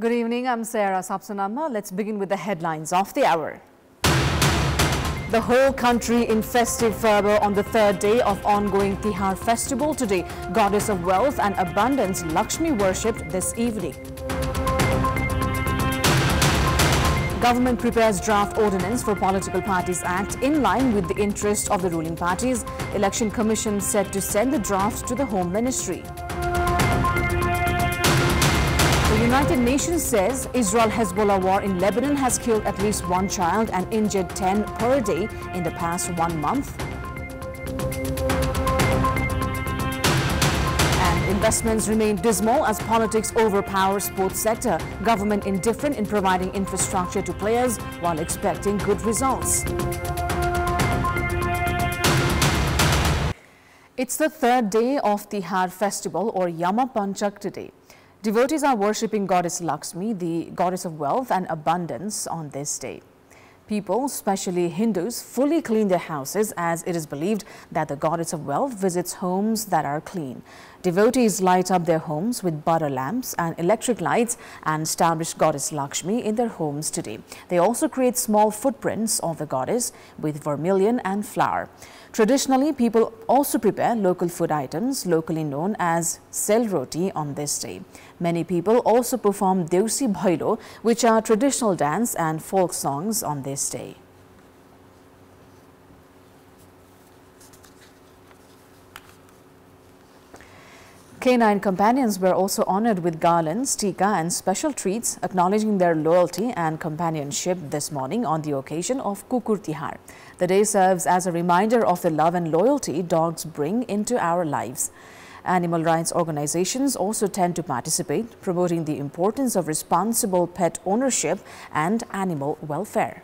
Good evening, I'm Sarah Sapsanama. Let's begin with the headlines of the hour. The whole country in festive fervor on the third day of ongoing Tihar festival today. Goddess of wealth and abundance Lakshmi worshipped this evening. Government prepares draft ordinance for Political Parties Act in line with the interest of the ruling parties. Election Commission said to send the draft to the Home Ministry. The United Nations says Israel-Hezbollah war in Lebanon has killed at least one child and injured 10 per day in the past 1 month. And investments remain dismal as politics overpower sports sector. Government indifferent in providing infrastructure to players while expecting good results. It's the third day of Tihar festival or Yama Panchak today. Devotees are worshipping Goddess Lakshmi, the goddess of wealth and abundance, on this day. People, especially Hindus, fully clean their houses as it is believed that the goddess of wealth visits homes that are clean. Devotees light up their homes with butter lamps and electric lights and establish Goddess Lakshmi in their homes today. They also create small footprints of the goddess with vermilion and flour. Traditionally, people also prepare local food items locally known as sel roti on this day. Many people also perform Deusi Bhailo, which are traditional dance and folk songs on this day. Canine companions were also honored with garlands, tika and special treats, acknowledging their loyalty and companionship this morning on the occasion of Kukur Tihar. The day serves as a reminder of the love and loyalty dogs bring into our lives. Animal rights organizations also tend to participate, promoting the importance of responsible pet ownership and animal welfare.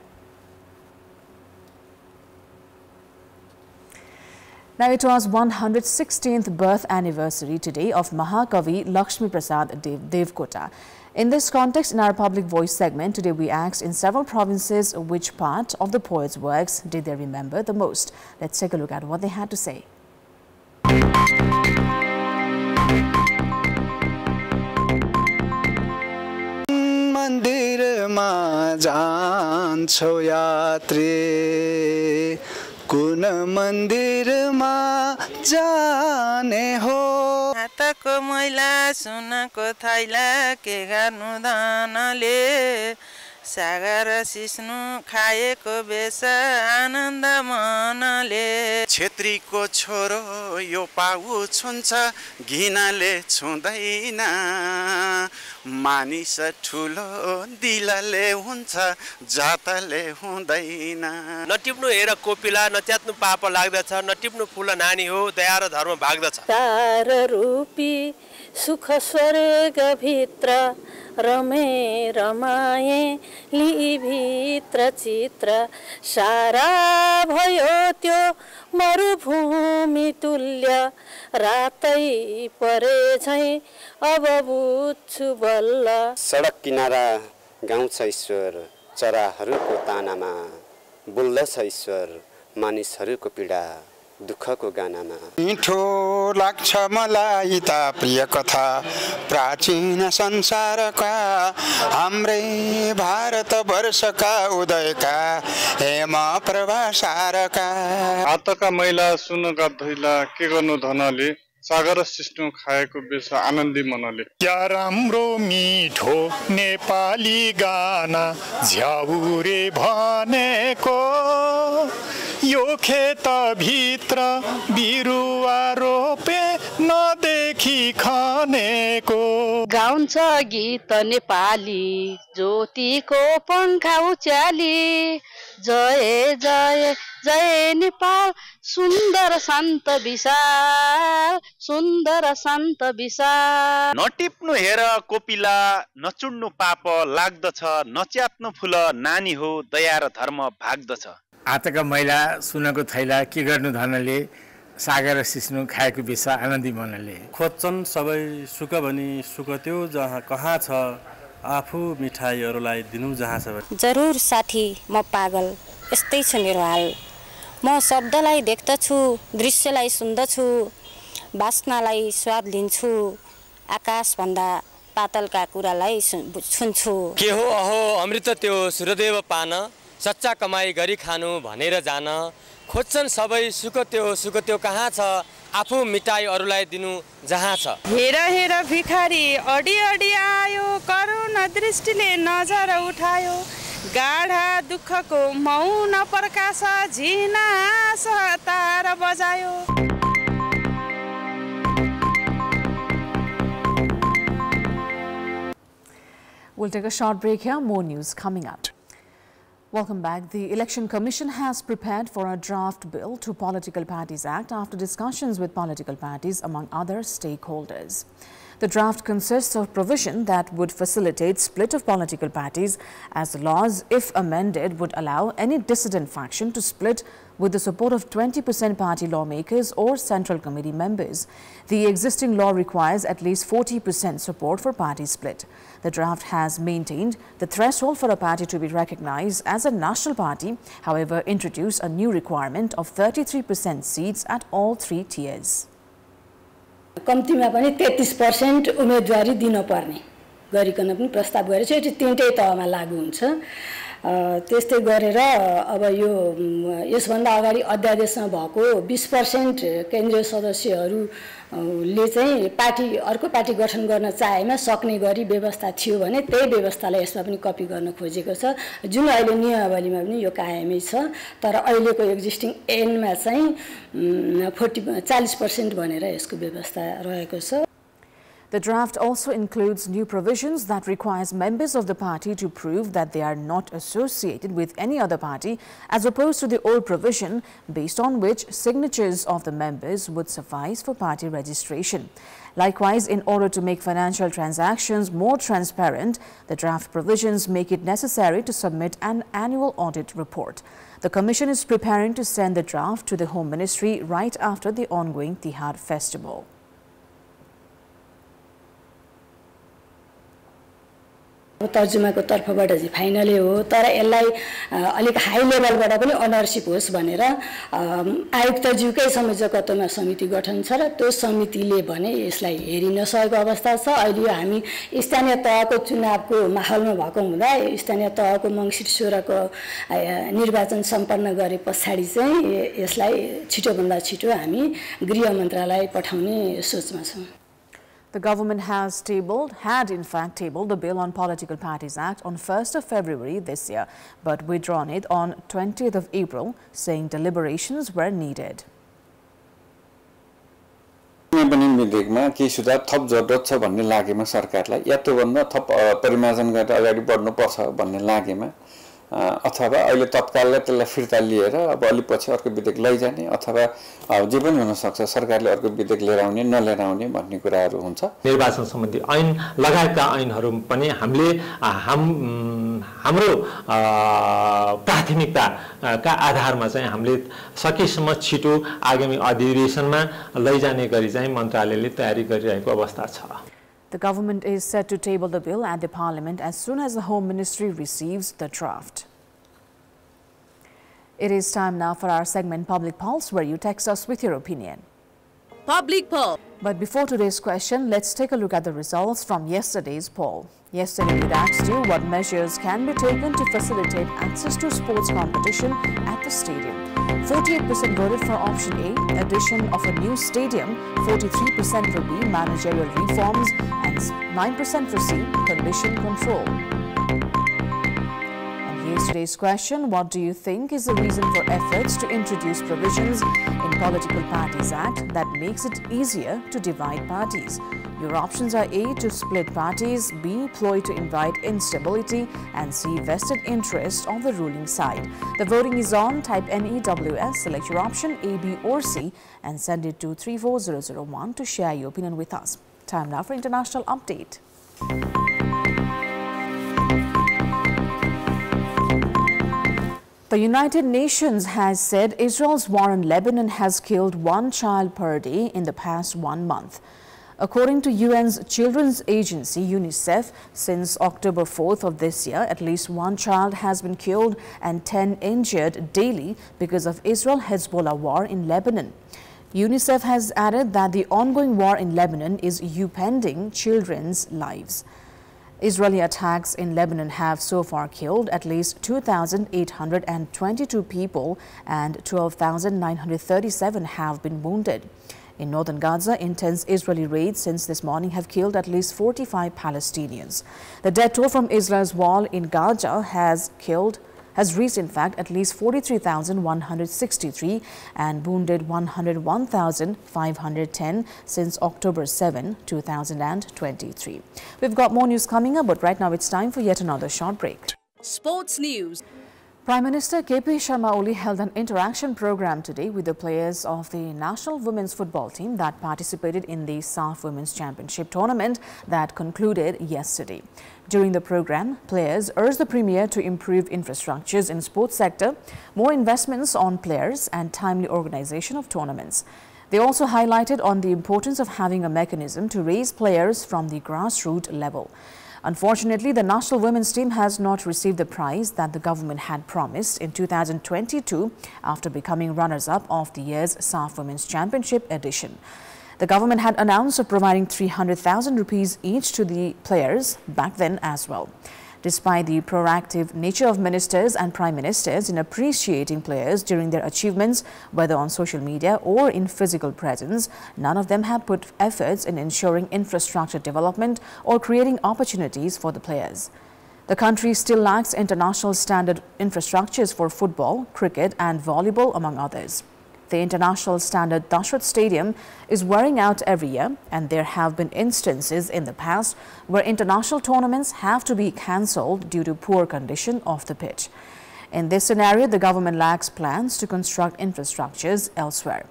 Now, it was 116th birth anniversary today of Mahakavi Lakshmi Prasad Devkota. In this context, in our Public Voice segment, today we asked in several provinces which part of the poet's works did they remember the most. Let's take a look at what they had to say. कुन मन्दिरमा जाने हो हातको मैला सुनको थैला के गर्नु धनले सागर सिस्नु खाएको बेस आनन्द मनले छेत्रीको छोरो यो पाउ छुन्छ घिनले छुँदैन मानिस ठुलो दिलले हुन्छ जातले हुँदैन नटिप्नु हेर कोपिला नच्यात्नु पाप लाग्दछ नटिप्नु फुल नानी हो दया र धर्म भाग्दछ तार रूपी सुख स्वर्ग भित्र रमे रमाए ली भित्र चित्र सारा भयो त्यो मरुभूमि तुल्य रातै परे झैं अब बुझ्छु बल्ल सडक किनारा गाउँछ ईश्वर चराहरूको तानामा बोल्दछ ईश्वर मानिसहरूको पीडा दुःखको गानामा मिठो लाग्छ मलाई त प्रिय कथा प्राचीन संसारका हाम्रै भारत वर्षका उदयका हेमा प्रभासारका हातका मैला सुनका धैला के गर्नु धनले सागर सिस्नु खाएको बेस आनन्दी मनले क्या राम्रो मिठो नेपाली गाना झ्याउरे भनेको यो खेत भित्र बिरुवा रोपे नदेखि खानेको गाउँछ गीत नेपाली ज्योतिको पंखा उचाली जय जय जय नेपाल सुन्दर शान्त विशाल सुन्दर शान्त विशाल नटिप्नु हेर कोपिला नचुड्नु पाप लाग्दछ नच्यात्नु फुल नानी हो दया र धर्म भाग्दछ हातका मैला सुनको थैला के गर्नु धनले सागर सिस्नु खाएको बेस आनन्दी मनले खोज्छन् सबै सुख भनी सुख त्यो जहाँ कहाँ छ आफू मिठाईहरूलाई दिनु जहाँ छ जरुर साथी म पागल यस्तै छ मेरो हाल म शब्दलाई देख्दछु दृश्यलाई सुन्दछु वासनालाई स्वाद लिन्छु आकाश भन्दा पातलका कुरालाई सुन्छु। के हो अहो अमृत त्यो सूर्यदेव पान सच्चा कमाई गरी खानु भनेर जान खोज्छन् सबै सुख त्यो कहाँ छ आफू मिटाई अरूलाई दिनु जहाँ छ। हेर हेर भिखारी अडी अडी आयो करुणा दृष्टिले नजर उठायो गाढा दुःखको मौन प्रकाश झिना तार बजायो। We'll take a short break here. More news coming up. Welcome back. The Election Commission has prepared for a draft bill to Political Parties Act after discussions with political parties among other stakeholders. The draft consists of provision that would facilitate split of political parties, as the laws, if amended, would allow any dissident faction to split with the support of 20% party lawmakers or Central Committee members. The existing law requires at least 40% support for party split. The draft has maintained the threshold for a party to be recognized as a national party, however, introduced a new requirement of 33% seats at all three tiers. कम्तीमा पनि 33% उम्मेदवारी दिनुपर्ने गरिकन पनि प्रस्ताव गरेछ। यो तीनटै तहमा लागू हुन्छ। त्यस्तै गरेर अब यो यसभन्दा अगाडि अध्यादेशमा भएको 20% केन्द्रीय सदस्यहरूले चाहिँ अर्को पार्टी गठन गर्न चाहेमा सक्ने गरी व्यवस्था थियो भने त्यही व्यवस्थालाई यसमा पनि कपी गर्न खोजेको छ, जुन अहिले नियमावलीमा पनि यो कायमै छ। तर अहिलेको एक्जिस्टिङ एनमा चाहिँ 40% भनेर यसको व्यवस्था रहेको छ। The draft also includes new provisions that requires members of the party to prove that they are not associated with any other party, as opposed to the old provision based on which signatures of the members would suffice for party registration. Likewise, in order to make financial transactions more transparent, the draft provisions make it necessary to submit an annual audit report. The Commission is preparing to send the draft to the Home Ministry right after the ongoing Tihar festival. तर्जुमाको तर्फबाट चाहिँ फाइनलै हो, तर यसलाई अलिक high लेभलबाट पनि ownership होस् भनेर आयुक्तज्यूकै संयोजकत्वमा समिति गठन छ र त्यो समितिले भने यसलाई हेरि नसकेको अवस्था छ। अहिले यो हामी स्थानीय तहको चुनावको माहौलमा भएको हुँदा स्थानीय तहको मङ्सिर 16 को निर्वाचन सम्पन्न गरे पछाडि चाहिँ यसलाई छिटोभन्दा छिटो हामी गृह मन्त्रालय पठाउने सोचमा छौँ। The government had in fact tabled the bill on Political Parties Act on 1st of February this year, but withdrawn it on 20th of April, saying deliberations were needed. पनि विधेयकमा केही सुधार थप जरुरत छ भन्ने लागेमा सरकारलाई या त्योभन्दा थप परिमार्जन गरेर अगाडि बढ्नुपर्छ भन्ने लागेमा अथवा अहिले तत्काललाई त्यसलाई फिर्ता लिएर अब अलि पछि अर्को विधेयक लैजाने अथवा जे पनि हुन सक्छ सरकारले अर्को विधेयक लिएर आउने नलिएर आउने भन्ने कुराहरू हुन्छ। निर्वाचन सम्बन्धी ऐन लगायतका ऐनहरू पनि हामीले हाम्रो प्राथमिकताका आधारमा चाहिँ हामीले सकेसम्म छिटो आगामी अधिवेशनमा लैजाने गरी चाहिँ मन्त्रालयले तयारी गरिरहेको अवस्था छ। The government is set to table the bill at the Parliament as soon as the Home Ministry receives the draft. It is time now for our segment Public Pulse, where you text us with your opinion. Public Pulse. But before today's question, let's take a look at the results from yesterday's poll. Yesterday, we asked you what measures can be taken to facilitate access to sports competition at the stadium. 48% voted for option A, addition of a new stadium, 43% for B, managerial reforms, and 9% for C, condition control. And here's today's question. What do you think is the reason for efforts to introduce provisions in Political Parties Act that makes it easier to divide parties? Your options are A, to split parties, B, ploy to invite instability, and C, vested interest on the ruling side. The voting is on. Type NEWS, select your option A, B or C and send it to 34001 to share your opinion with us. Time now for international update. The United Nations has said Israel's war in Lebanon has killed 1 child per day in the past 1 month. According to UN's children's agency, UNICEF, since October 4th of this year, at least 1 child has been killed and 10 injured daily because of Israel-Hezbollah war in Lebanon. UNICEF has added that the ongoing war in Lebanon is upending children's lives. Israeli attacks in Lebanon have so far killed at least 2,822 people and 12,937 have been wounded. In northern Gaza, intense Israeli raids since this morning have killed at least 45 Palestinians. The death toll from Israel's wall in Gaza has reached, in fact, at least 43,163 and wounded 101,510 since October 7, 2023. We've got more news coming up, but right now it's time for yet another short break. Sports news. Prime Minister KP Sharma Oli held an interaction program today with the players of the national women's football team that participated in the SAF Women's Championship tournament that concluded yesterday. During the program, players urged the Premier to improve infrastructures in sports sector, more investments on players and timely organization of tournaments. They also highlighted on the importance of having a mechanism to raise players from the grassroots level. Unfortunately, the national women's team has not received the prize that the government had promised in 2022 after becoming runners-up of the year's SAF Women's Championship edition. The government had announced of providing 300,000 rupees each to the players back then as well. Despite the proactive nature of ministers and prime ministers in appreciating players during their achievements, whether on social media or in physical presence, none of them have put efforts in ensuring infrastructure development or creating opportunities for the players. The country still lacks international standard infrastructures for football, cricket and volleyball, among others. The international standard Dashrath Stadium is wearing out every year, and there have been instances in the past where international tournaments have to be cancelled due to poor condition of the pitch. In this scenario, the government lacks plans to construct infrastructures elsewhere.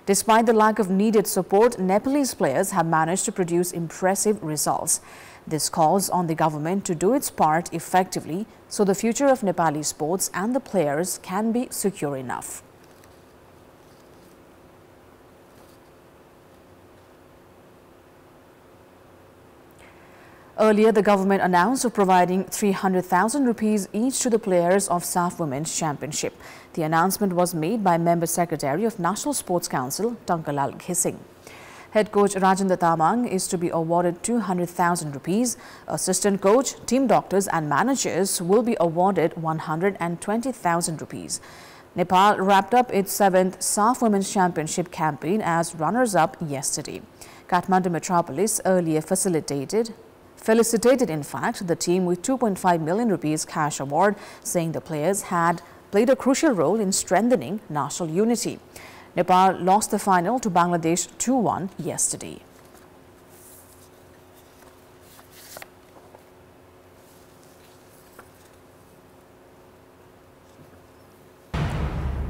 Despite the lack of needed support, Nepalese players have managed to produce impressive results. This calls on the government to do its part effectively so the future of Nepali sports and the players can be secure enough. Earlier, the government announced of providing 300,000 rupees each to the players of SAF Women's Championship. The announcement was made by Member Secretary of National Sports Council, Tankalal Ghising. Head coach Rajendra Tamang is to be awarded 200,000 rupees. Assistant coach, team doctors and managers will be awarded 120,000 rupees. Nepal wrapped up its 7th SAF Women's Championship campaign as runners-up yesterday. Kathmandu Metropolis earlier felicitated, in fact, the team with 2.5 million rupees cash award, saying the players had played a crucial role in strengthening national unity. Nepal lost the final to Bangladesh 2-1 yesterday.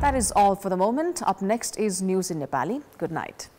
That is all for the moment. Up next is news in Nepali. Good night.